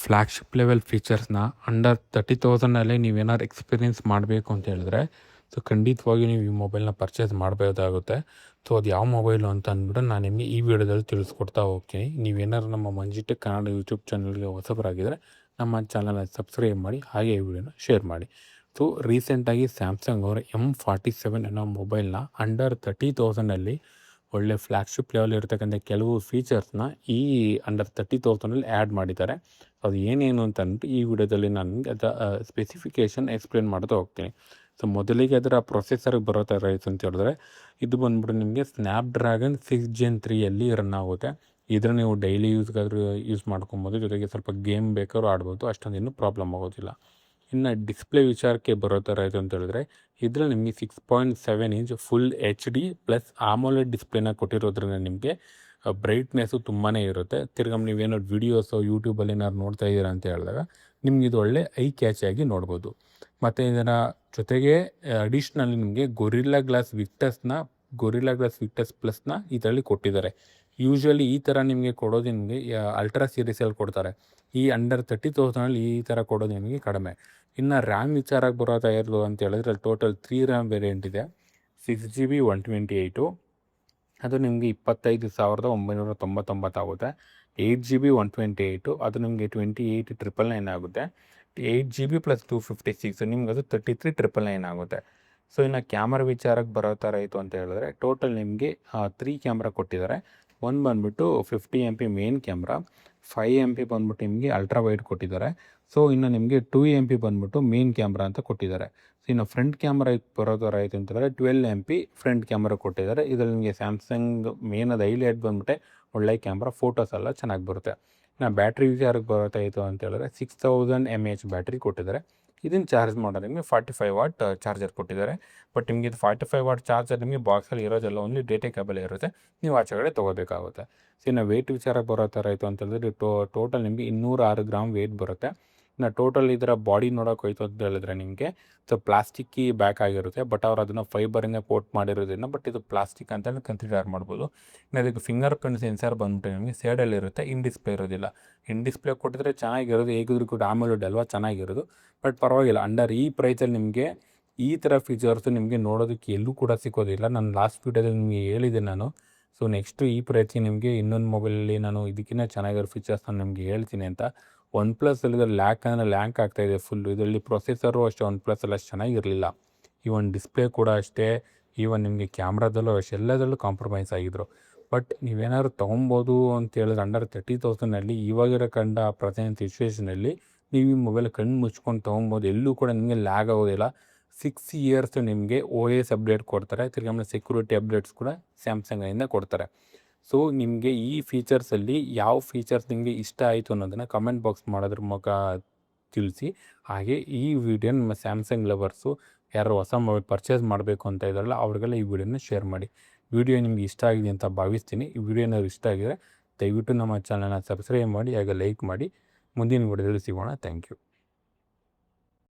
Flagship level ಫೀಚರ್ಸ್‌ನ under 30,000 ನೀವೇನಾದ್ರು experience ಮಾಡಬೇಕು ಅಂತ ಹೇಳಿದ್ರೆ, ಸೊ ಖಂಡಿತವಾಗಿ ನೀವು ಈ ಮೊಬೈಲ್‌ನ ಪರ್ಚೇಸ್ ಮಾಡಬೇಕಾಗುತ್ತೆ. ಸೊ ಅದು ಯಾವ ಮೊಬೈಲು ಅಂತ ಅಂದ್ಬಿಟ್ಟು ನಾನು ನಿಮಗೆ ಈ ವಿಡಿಯೋದಲ್ಲಿ ತಿಳಿಸ್ಕೊಡ್ತಾ ಹೋಗ್ತೀನಿ. ನೀವೇನಾದ್ರು ನಮ್ಮ ಮಂಜಿಟೆಕ್ ಕನ್ನಡ ಯೂಟ್ಯೂಬ್ ಚಾನಲ್‌ಗೆ ಹೊಸಬರಾಗಿದ್ದರೆ ನಮ್ಮ ಚಾನಲ್‌ನ ಸಬ್ಸ್ಕ್ರೈಬ್ ಮಾಡಿ, ಹಾಗೆ ಈ ವಿಡಿಯೋನ ಶೇರ್ ಮಾಡಿ. ಸೊ ರೀಸೆಂಟಾಗಿ ಸ್ಯಾಮ್ಸಂಗ್ ಅವರು M47 ಅನ್ನೋ ಮೊಬೈಲ್‌ನ ಅಂಡರ್ 30,000 ಒಳ್ಳೆ ಫ್ಲ್ಯಾಗ್‌ಶಿಪ್ ಲೆವೆಲ್ ಇರತಕ್ಕಂಥ ಕೆಲವು ಫೀಚರ್ಸ್‌ನ ಈ ಅಂಡರ್ 30,000 ಆ್ಯಡ್ ಮಾಡಿದ್ದಾರೆ. ಅದು ಏನೇನು ಅಂತ ಅಂದ್ಬಿಟ್ಟು ಈ ವಿಡಿಯೋದಲ್ಲಿ ನಾನು ನಿಮಗೆ ಅದರ ಸ್ಪೆಸಿಫಿಕೇಷನ್ ಎಕ್ಸ್ಪ್ಲೇನ್ ಮಾಡ್ತಾ ಹೋಗ್ತೀನಿ. ಸೊ ಮೊದಲಿಗೆ ಅದರ ಪ್ರೊಸೆಸರ್ಗೆ ಬರೋ ಥರ ಇತ್ತು ಅಂತ ಹೇಳಿದ್ರೆ, ಇದು ಬಂದ್ಬಿಟ್ಟು ನಿಮಗೆ ಸ್ನ್ಯಾಪ್‌ಡ್ರ್ಯಾಗನ್ 6 Gen 3ಯಲ್ಲಿ ರನ್ ಆಗುತ್ತೆ. ಇದನ್ನು ನೀವು ಡೈಲಿ ಯೂಸ್ಗಾದರೂ ಯೂಸ್ ಮಾಡ್ಕೊಬೋದು, ಜೊತೆಗೆ ಸ್ವಲ್ಪ ಗೇಮ್ ಬೇಕಾದ್ರೂ ಆಡ್ಬೋದು, ಅಷ್ಟೊಂದೇನು ಪ್ರಾಬ್ಲಮ್ ಆಗೋದಿಲ್ಲ. ಇನ್ನು ಡಿಸ್ಪ್ಲೇ ವಿಚಾರಕ್ಕೆ ಬರೋ ಥರ ಇದೆ ಅಂತ ಹೇಳಿದ್ರೆ, ಇದರಲ್ಲಿ ನಿಮಗೆ 6.7 ಇಂಚ್ ಫುಲ್ HD ಪ್ಲಸ್ ಆಮೋಲೆಡ್ ಡಿಸ್ಪ್ಲೇನ ಕೊಟ್ಟಿರೋದ್ರಿಂದ ನಿಮಗೆ ಬ್ರೈಟ್ನೆಸ್ಸು ತುಂಬಾ ಇರುತ್ತೆ. ತಿರ್ಗಿ ನೀವೇನಾದ್ರು ವೀಡಿಯೋಸು ಯೂಟ್ಯೂಬಲ್ಲಿ ಏನಾದ್ರು ನೋಡ್ತಾ ಇದ್ದೀರಾ ಅಂತ ಹೇಳಿದಾಗ ನಿಮ್ಗೆ ಇದು ಒಳ್ಳೆ ಐ ಕ್ಯಾಚಿಯಾಗಿ ನೋಡ್ಬೋದು. ಮತ್ತು ಇದರ ಜೊತೆಗೆ ಅಡಿಷ್ನಲಿ ನಿಮಗೆ ಗೊರಿಲ್ಲಾ ಗ್ಲಾಸ್ ವಿಕ್ಟಸ್ ಪ್ಲಸ್ನ ಇದರಲ್ಲಿ ಕೊಟ್ಟಿದ್ದಾರೆ. ಯೂಶ್ವಲಿ ಈ ಥರ ನಿಮಗೆ ಕೊಡೋದು ನಿಮಗೆ ಅಲ್ಟ್ರಾ ಸೀರೀಸಲ್ಲಿ ಕೊಡ್ತಾರೆ. ಈ ಅಂಡರ್ 30,000 ಈ ಥರ ಕೊಡೋದು ನಿಮಗೆ ಕಡಿಮೆ. ಇನ್ನು ರ್ಯಾಮ್ ವಿಚಾರಕ್ಕೆ ಬರೋತಾ ಇರೋದು ಅಂತ ಹೇಳಿದ್ರೆ, ಅಲ್ಲಿ ಟೋಟಲ್ 3 ರ್ಯಾಮ್ ವೇರಿಯಂಟ್ ಇದೆ. 6GB 128 ಅದು ನಿಮಗೆ 25,999 ಆಗುತ್ತೆ. 8GB 128 ಅದು ನಿಮಗೆ 28,999 ಆಗುತ್ತೆ. 8GB ಪ್ಲಸ್ 256 ನಿಮ್ಗೆ ಅದು 33,999 ಆಗುತ್ತೆ. ಸೊ ಇನ್ನು ಕ್ಯಾಮ್ರಾ ವಿಚಾರಕ್ಕೆ ಬರೋ ಥರ ಇತ್ತು ಅಂತ ಹೇಳಿದ್ರೆ, ಟೋಟಲ್ ನಿಮಗೆ 3 ಕ್ಯಾಮ್ರಾ ಕೊಟ್ಟಿದ್ದಾರೆ. ಒಂದು ಬಂದುಬಿಟ್ಟು 50 MP ಮೇನ್ ಕ್ಯಾಮ್ರಾ, 5 MP ಬಂದ್ಬಿಟ್ಟು ನಿಮಗೆ ಅಲ್ಟ್ರಾ ವೈಡ್ ಕೊಟ್ಟಿದ್ದಾರೆ. ಸೊ ಇನ್ನು ನಿಮಗೆ 2 MP ಬಂದ್ಬಿಟ್ಟು ಮೇನ್ ಕ್ಯಾಮ್ರಾ ಅಂತ ಕೊಟ್ಟಿದ್ದಾರೆ. ಸೊ ಇನ್ನು ಫ್ರಂಟ್ ಕ್ಯಾಮ್ರಾ ಬರೋ ಥರ ಆಯಿತು ಅಂತಂದರೆ 12 MP ಫ್ರಂಟ್ ಕ್ಯಾಮ್ರಾ ಕೊಟ್ಟಿದ್ದಾರೆ. ಇದರಲ್ಲಿ ನಿಮಗೆ ಸ್ಯಾಮ್ಸಂಗ್ ಮೇನ್ ಅದು ಹೈಲೈಟ್ ಬಂದ್ಬಿಟ್ಟೆ ಒಳ್ಳೆ ಕ್ಯಾಮ್ರಾ, ಫೋಟೋಸ್ ಎಲ್ಲ ಚೆನ್ನಾಗಿ ಬರುತ್ತೆ. ಇನ್ನು ಬ್ಯಾಟ್ರಿ ವಿಚಾರಕ್ಕೆ ಬರೋತಾಯಿತು ಅಂತ ಹೇಳಿದ್ರೆ 6000 mAh ಬ್ಯಾಟ್ರಿ ಕೊಟ್ಟಿದ್ದಾರೆ. ಇದನ್ನು ಚಾರ್ಜ್ ಮಾಡೋದು ನಿಮಗೆ 45 ವಾಟ್ ಚಾರ್ಜರ್ ಕೊಟ್ಟಿದ್ದಾರೆ. ಬಟ್ ನಿಮಗೆ ಇದು 45 ವಾಟ್ ಚಾರ್ಜರ್ ನಿಮಗೆ ಬಾಕ್ಸಲ್ಲಿ ಇರೋದಲ್ಲ, ಓನ್ಲಿ ಡೇಟಾ ಕೇಬಲ್ ಇರುತ್ತೆ, ನೀವು ಆಚೆಗಡೆ ತೊಗೋಬೇಕಾಗುತ್ತೆ. ಸೊ ಇನ್ನು ವೆಯ್ಟ್ ವಿಚಾರಕ್ಕೆ ಬರೋ ಥರ ಆಯಿತು ಅಂತಂದರೆ ಟೋಟಲ್ ನಿಮಗೆ 206 ಗ್ರಾಮ್ ವೆಯ್ಟ್ ಬರುತ್ತೆ. ಇನ್ನು ಟೋಟಲ್ ಇದರ ಬಾಡಿ ನೋಡೋಕೆ ಹೋಯ್ತು ಅಂತ ಹೇಳಿದ್ರೆ ನಿಮಗೆ ಸೊ ಪ್ಲಾಸ್ಟಿಕ್ಕಿ ಬ್ಯಾಕ್ ಆಗಿರುತ್ತೆ, ಬಟ್ ಅವ್ರು ಅದನ್ನು ಫೈಬರಿಂದ ಕೋಟ್ ಮಾಡಿರೋದ್ರಿಂದ ಬಟ್ ಇದು ಪ್ಲಾಸ್ಟಿಕ್ ಅಂತಲೇ ಕನ್ಸಿಡರ್ ಮಾಡ್ಬೋದು. ಇನ್ನು ಅದಕ್ಕೆ ಫಿಂಗರ್ ಪ್ರಿಂಟ್ ಸೆನ್ಸರ್ ಬಂದ್ಬಿಟ್ಟು ನಿಮಗೆ ಸೈಡಲ್ಲಿರುತ್ತೆ, ಇನ್ ಡಿಸ್ಪ್ಲೇ ಇರೋದಿಲ್ಲ. ಇನ್ ಡಿಸ್ಪ್ಲೇ ಕೊಟ್ಟಿದ್ರೆ ಚೆನ್ನಾಗಿರೋದು, ಹೇಗಿದ್ರು ಕೂಡ ಆಮೋಲೆಡ್ ಅಲ್ವಾ, ಚೆನ್ನಾಗಿರೋದು. ಬಟ್ ಪರವಾಗಿಲ್ಲ, ಅಂಡರ್ ಈ ಪ್ರೈಸಲ್ಲಿ ನಿಮಗೆ ಈ ಥರ ಫೀಚರ್ಸು ನಿಮಗೆ ನೋಡೋದಕ್ಕೆ ಎಲ್ಲೂ ಕೂಡ ಸಿಗೋದಿಲ್ಲ. ನಾನು ಲಾಸ್ಟ್ ವೀಡಿಯೋದಲ್ಲಿ ನಿಮಗೆ ಹೇಳಿದ್ದೆ ನಾನು. ಸೊ ನೆಕ್ಸ್ಟು ಈ ಪ್ರೈಸಿಗೆ ನಿಮಗೆ ಇನ್ನೊಂದು ಮೊಬೈಲಲ್ಲಿ ನಾನು ಇದಕ್ಕಿಂತ ಚೆನ್ನಾಗಿರೋ ಫೀಚರ್ಸ್ ನಾನು ನಿಮಗೆ ಹೇಳ್ತೀನಿ ಅಂತ. ಒನ್ ಪ್ಲಸ್ಸಲ್ಲಿ ಲ್ಯಾಕ್ ಅಂದರೆ ಲ್ಯಾಂಕ್ ಆಗ್ತಾಯಿದೆ ಫುಲ್ಲು. ಇದರಲ್ಲಿ ಪ್ರೊಸೆಸರು ಅಷ್ಟೇ ಒನ್ ಪ್ಲಸ್ಸಲ್ಲಿ ಅಷ್ಟು ಚೆನ್ನಾಗಿರಲಿಲ್ಲ. ಈವನ್ ಡಿಸ್ಪ್ಲೇ ಕೂಡ ಅಷ್ಟೇ, ಈವನ್ ನಿಮಗೆ ಕ್ಯಾಮ್ರಾದಲ್ಲೂ ಅಷ್ಟೇ, ಎಲ್ಲದರಲ್ಲೂ ಕಾಂಪ್ರಮೈಸ್ ಆಗಿದ್ರು. ಬಟ್ ನೀವೇನಾದ್ರು ತೊಗೊಬೋದು ಅಂತ ಹೇಳಿದ್ರೆ ಅಂಡರ್ 30,000 ಇವಾಗಿರೋ ಪ್ರೆಸೆಂಟ್ ಸಿಚುವೇಷನಲ್ಲಿ ನೀವು ಈ ಮೊಬೈಲ್ ಕಣ್ಣು ಮುಚ್ಕೊಂಡು ತೊಗೊಬೋದು. ಎಲ್ಲೂ ಕೂಡ ನಿಮಗೆ ಲ್ಯಾಗ್ ಆಗೋದಿಲ್ಲ. 6 ಇಯರ್ಸ್ ನಿಮಗೆ OS ಅಪ್ಡೇಟ್ ಕೊಡ್ತಾರೆ. ತಿರ್ಗಿ ಆಮೇಲೆ ಸೆಕ್ಯೂರಿಟಿ ಅಪ್ಡೇಟ್ಸ್ ಕೂಡ ಸ್ಯಾಮ್ಸಂಗಿಂದ ಕೊಡ್ತಾರೆ. ಸೊ ನಿಮಗೆ ಈ ಫೀಚರ್ಸಲ್ಲಿ ಯಾವ ಫೀಚರ್ಸ್ ನಿಮಗೆ ಇಷ್ಟ ಆಯಿತು ಅನ್ನೋದನ್ನು ಕಮೆಂಟ್ ಬಾಕ್ಸ್ ಮಾಡೋದ್ರ ಮೂಲಕ ತಿಳಿಸಿ. ಹಾಗೆ ಈ ವಿಡಿಯೋ ನಿಮ್ಮ ಸ್ಯಾಮ್ಸಂಗ್ ಲವರ್ಸು ಯಾರು ಹೊಸ ಮೊಬೈಲ್ ಪರ್ಚೇಸ್ ಮಾಡಬೇಕು ಅಂತ ಇದ್ದಾರಲ್ಲ ಅವ್ರಿಗೆಲ್ಲ ಈ ವಿಡಿಯೋನ ಶೇರ್ ಮಾಡಿ. ವಿಡಿಯೋ ನಿಮಗೆ ಇಷ್ಟ ಆಗಿದೆ ಅಂತ ಭಾವಿಸ್ತೀನಿ. ಈ ವಿಡಿಯೋ ಏನಾದ್ರು ಇಷ್ಟ ಆಗಿದರೆ ದಯವಿಟ್ಟು ನಮ್ಮ ಚಾನಲ್ನ ಸಬ್ಸ್ಕ್ರೈಬ್ ಮಾಡಿ, ಹಾಗೆ ಲೈಕ್ ಮಾಡಿ. ಮುಂದಿನ ವಿಡಿಯೋದಲ್ಲಿ ಸಿಗೋಣ. Thank you.